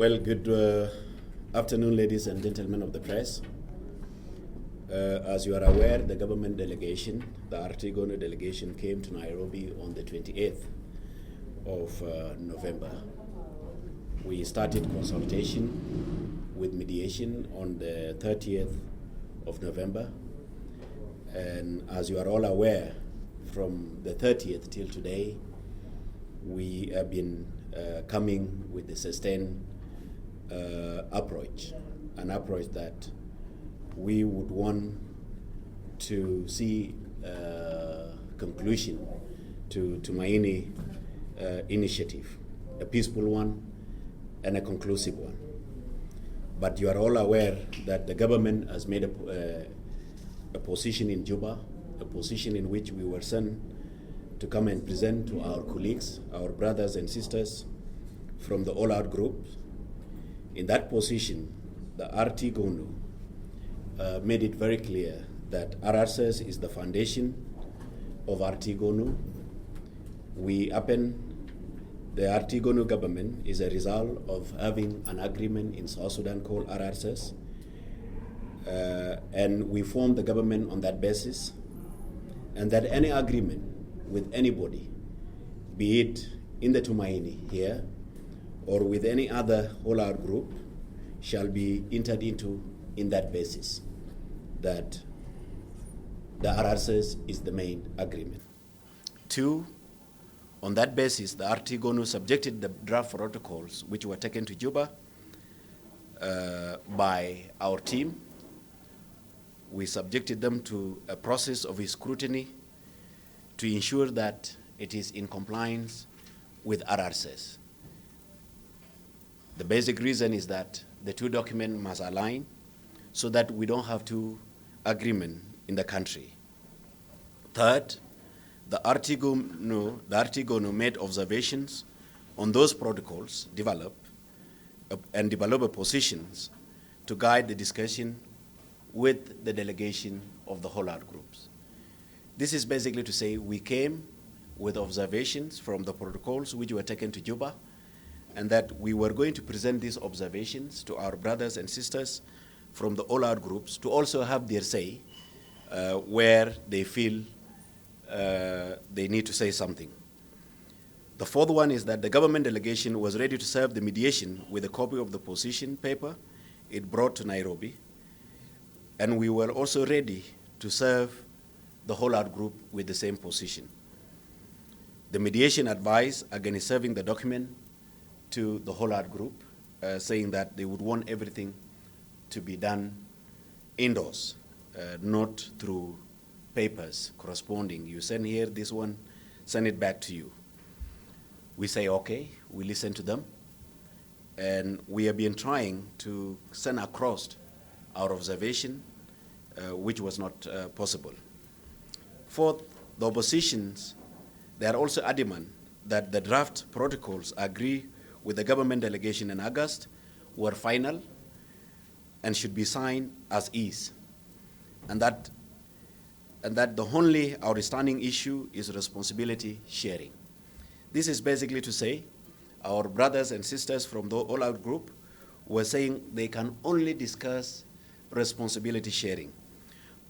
Well, good afternoon, ladies and gentlemen of the press. As you are aware, the government delegation, the Artigono delegation, came to Nairobi on the 28th of November. We started consultation with mediation on the 30th of November. And as you are all aware, from the 30th till today, we have been coming with the sustained approach, an approach that we would want to see conclusion to Tumaini initiative, a peaceful one and a conclusive one. But you are all aware that the government has made a position in Juba, a position in which we were sent to come and present to our colleagues, our brothers and sisters from the all-out group. In that position, the Artigono made it very clear that RRCS is the foundation of Artigono. The Artigono government is a result of having an agreement in South Sudan called RRCS, and we formed the government on that basis, and that any agreement with anybody, be it in the Tumaini here or with any other all-out group, shall be entered into in that basis, that the RRCS is the main agreement. Two, on that basis, the Artigono subjected the draft protocols which were taken to Juba by our team. We subjected them to a process of scrutiny to ensure that it is in compliance with RRCS. The basic reason is that the two documents must align so that we don't have two agreements in the country. Third, the Artigono made observations on those protocols, develop positions to guide the discussion with the delegation of the all-out groups. This is basically to say we came with observations from the protocols which were taken to Juba, and that we were going to present these observations to our brothers and sisters from the all-out groups to also have their say where they feel they need to say something. The fourth one is that the government delegation was ready to serve the mediation with a copy of the position paper it brought to Nairobi, and we were also ready to serve the all-out group with the same position. The mediation advised against serving the document to the all-out group, saying that they would want everything to be done indoors, not through papers corresponding. You send here this one, send it back to you. We say, okay, we listen to them, and we have been trying to send across our observation, which was not possible. Fourth, the oppositions, they are also adamant that the draft protocols agree with the government delegation in August were final and should be signed as is, and that the only outstanding issue is responsibility sharing. This is basically to say our brothers and sisters from the all-out group were saying they can only discuss responsibility sharing.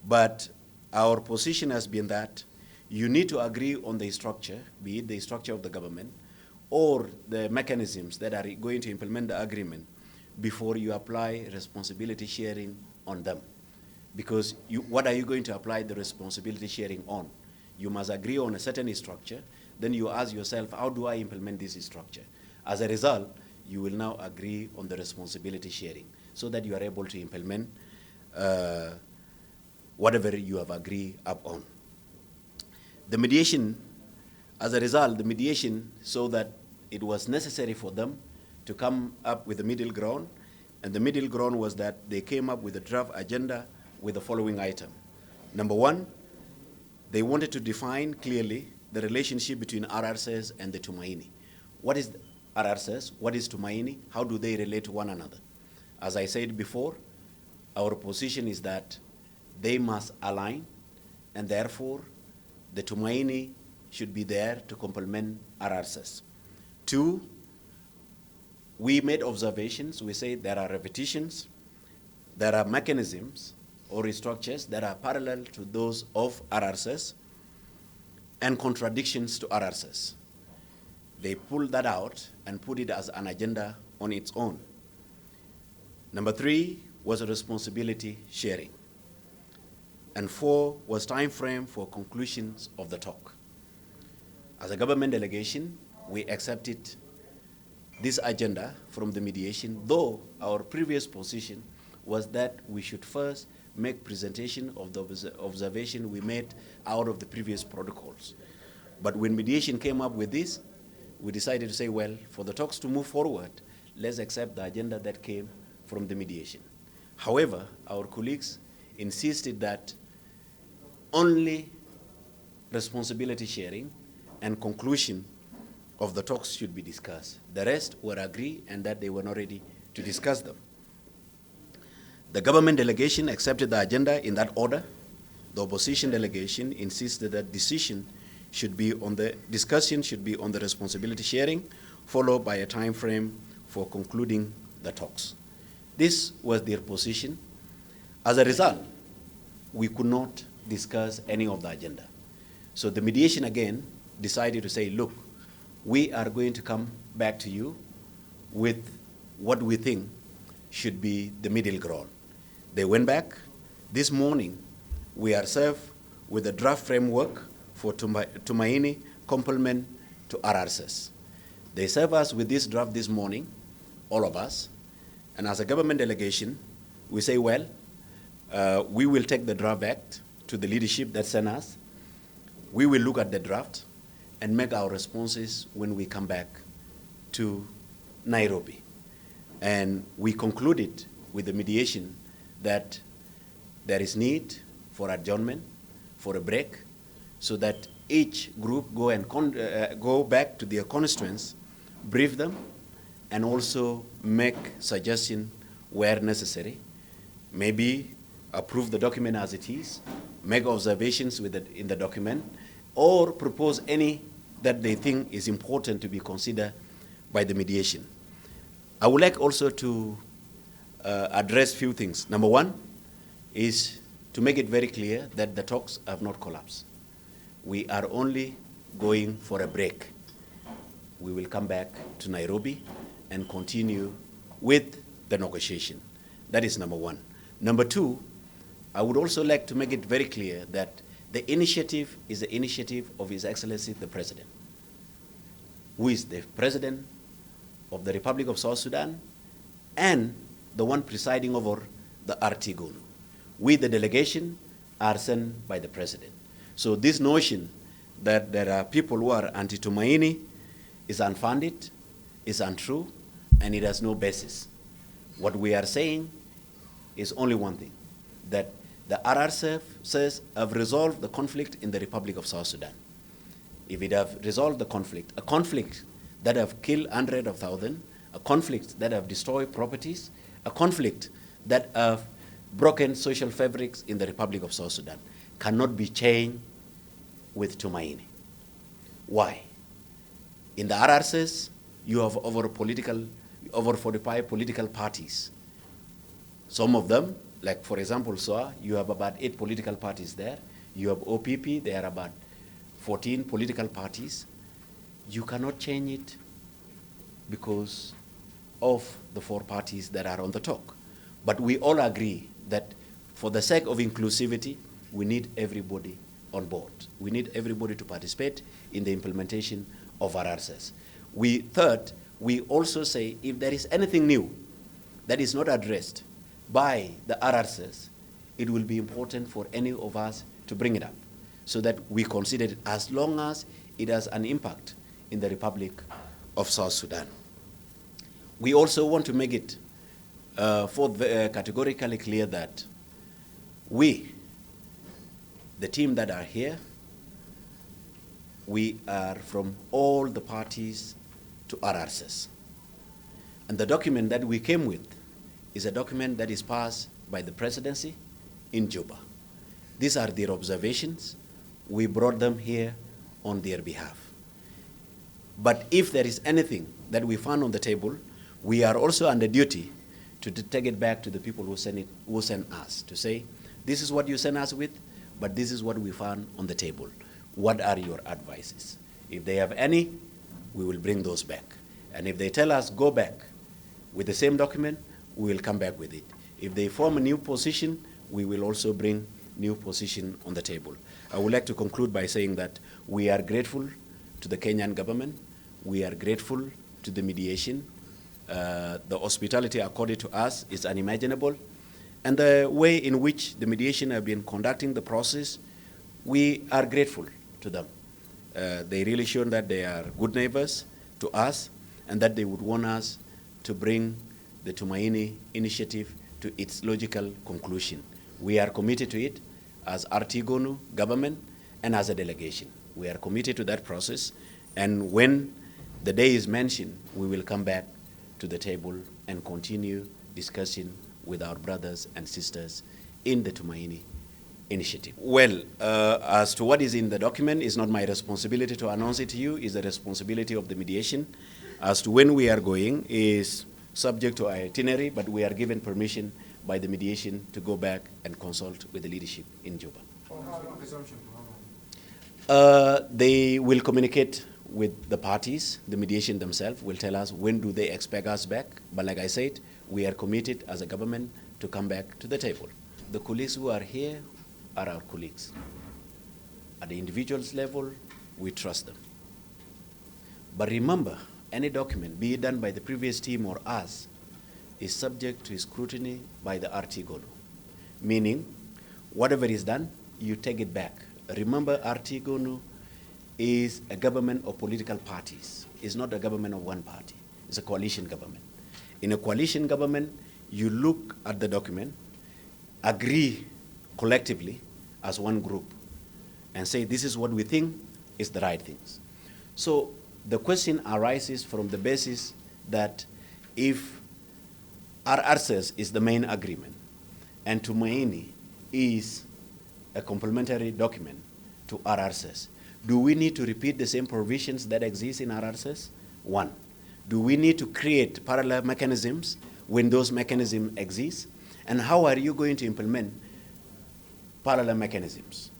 But our position has been that you need to agree on the structure, be it the structure of the government or the mechanisms that are going to implement the agreement before you apply responsibility sharing on them. Because what are you going to apply the responsibility sharing on? You must agree on a certain structure, then you ask yourself, how do I implement this structure? As a result, you will now agree on the responsibility sharing so that you are able to implement whatever you have agreed upon. The mediation, as a result, the mediation saw that it was necessary for them to come up with a middle ground, and the middle ground was that they came up with a draft agenda with the following item. Number one, they wanted to define clearly the relationship between RRCS and the Tumaini. What is RRCS? What is Tumaini? How do they relate to one another? As I said before, our position is that they must align, and therefore the Tumaini should be there to complement RRCS. Two, we made observations. We say there are repetitions, there are mechanisms or structures that are parallel to those of RRCs and contradictions to RRCs. They pulled that out and put it as an agenda on its own. Number 3 was a responsibility sharing. And 4 was time frame for conclusions of the talk. As a government delegation, we accepted this agenda from the mediation, though our previous position was that we should first make presentation of the observation we made out of the previous protocols. But when mediation came up with this, we decided to say, well, for the talks to move forward, let's accept the agenda that came from the mediation. However, our colleagues insisted that only responsibility sharing and conclusion of the talks should be discussed. The rest were agreed and that they were not ready to discuss them. The government delegation accepted the agenda in that order. The opposition delegation insisted that discussion should be on the responsibility sharing, followed by a time frame for concluding the talks. This was their position. As a result, we could not discuss any of the agenda. So the mediation again decided to say, look, we are going to come back to you with what we think should be the middle ground. They went back. This morning, we are served with a draft framework for Tumaini complement to RRCs. They serve us with this draft this morning, all of us, and as a government delegation, we say, well, we will take the draft back to the leadership that sent us. We will look at the draft and make our responses when we come back to Nairobi. And we concluded with the mediation that there is need for adjournment, for a break, so that each group go back to their constituents, brief them, and also make suggestions where necessary. Maybe approve the document as it is, make observations in the document, or propose any that they think is important to be considered by the mediation. I would like also to address a few things. Number 1 is to make it very clear that the talks have not collapsed. We are only going for a break. We will come back to Nairobi and continue with the negotiation. That is number 1. Number 2, I would also like to make it very clear that the initiative is the initiative of His Excellency the President, who is the President of the Republic of South Sudan and the one presiding over the RT-GONU. We, the delegation, are sent by the President. So this notion that there are people who are anti-Tumaini is unfounded, is untrue, and it has no basis. What we are saying is only one thing, that the RRCs have resolved the conflict in the Republic of South Sudan. If it have resolved the conflict, a conflict that have killed hundreds of thousands, a conflict that have destroyed properties, a conflict that have broken social fabrics in the Republic of South Sudan, cannot be changed with Tumaini. Why? In the RRCs, you have over 45 political parties. Some of them, like for example, SOA, you have about 8 political parties there. You have OPP, there are about 14 political parties. You cannot change it because of the 4 parties that are on the talk. But we all agree that for the sake of inclusivity, we need everybody on board. We need everybody to participate in the implementation of RRCs. Third, we also say if there is anything new that is not addressed by the RRCs, it will be important for any of us to bring it up so that we consider it as long as it has an impact in the Republic of South Sudan. We also want to make it categorically clear that we, the team that are here, we are from all the parties to RRCs. And the document that we came with is a document that is passed by the presidency in Juba. These are their observations. We brought them here on their behalf. But if there is anything that we found on the table, We are also under duty to take it back to the people who sent us, to say, this is what you sent us with, but this is what we found on the table. What are your advices? If they have any, we will bring those back. And if they tell us go back with the same document, we will come back with it. If they form a new position, we will also bring new position on the table. I would like to conclude by saying that we are grateful to the Kenyan government. We are grateful to the mediation. The hospitality accorded to us is unimaginable. And the way in which the mediation have been conducting the process, we are grateful to them. They really shown that they are good neighbors to us and that they would want us to bring the Tumaini initiative to its logical conclusion. We are committed to it as Artigonu government and as a delegation. We are committed to that process, and when the day is mentioned, we will come back to the table and continue discussing with our brothers and sisters in the Tumaini initiative. Well, as to what is in the document, it's not my responsibility to announce it to you. It's the responsibility of the mediation. As to when we are going is subject to our itinerary, but we are given permission by the mediation to go back and consult with the leadership in Juba. They will communicate with the parties. The mediation themselves will tell us when do they expect us back. But like I said, we are committed as a government to come back to the table. The colleagues who are here are our colleagues. At the individual's level, we trust them. But remember, any document, be it done by the previous team or us, is subject to scrutiny by the Artigonu. Meaning, whatever is done, you take it back. Remember, Artigonu is a government of political parties. It's not a government of one party. It's a coalition government. In a coalition government, you look at the document, agree collectively as one group, and say this is what we think is the right things. So the question arises from the basis that if RRCS is the main agreement and Tumaini is a complementary document to RRCS, do we need to repeat the same provisions that exist in RRCS? One, do we need to create parallel mechanisms when those mechanisms exist? And how are you going to implement parallel mechanisms?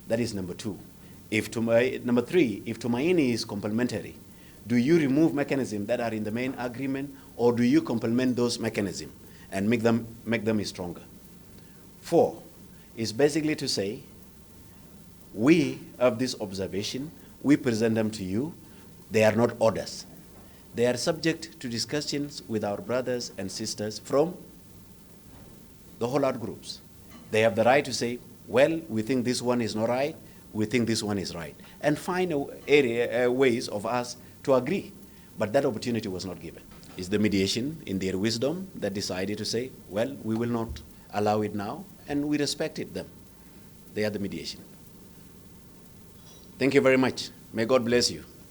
That is number two. Number three, if Tumaini is complementary, do you remove mechanisms that are in the main agreement, or do you complement those mechanisms and make them stronger? Four is basically to say, we have this observation, we present them to you, they are not orders. They are subject to discussions with our brothers and sisters from the whole out groups. They have the right to say, well, we think this one is not right, we think this one is right, and find ways of us to agree. But that opportunity was not given. It's the mediation, in their wisdom, that decided to say, well, we will not allow it now, and we respected them. They are the mediation. Thank you very much. May God bless you.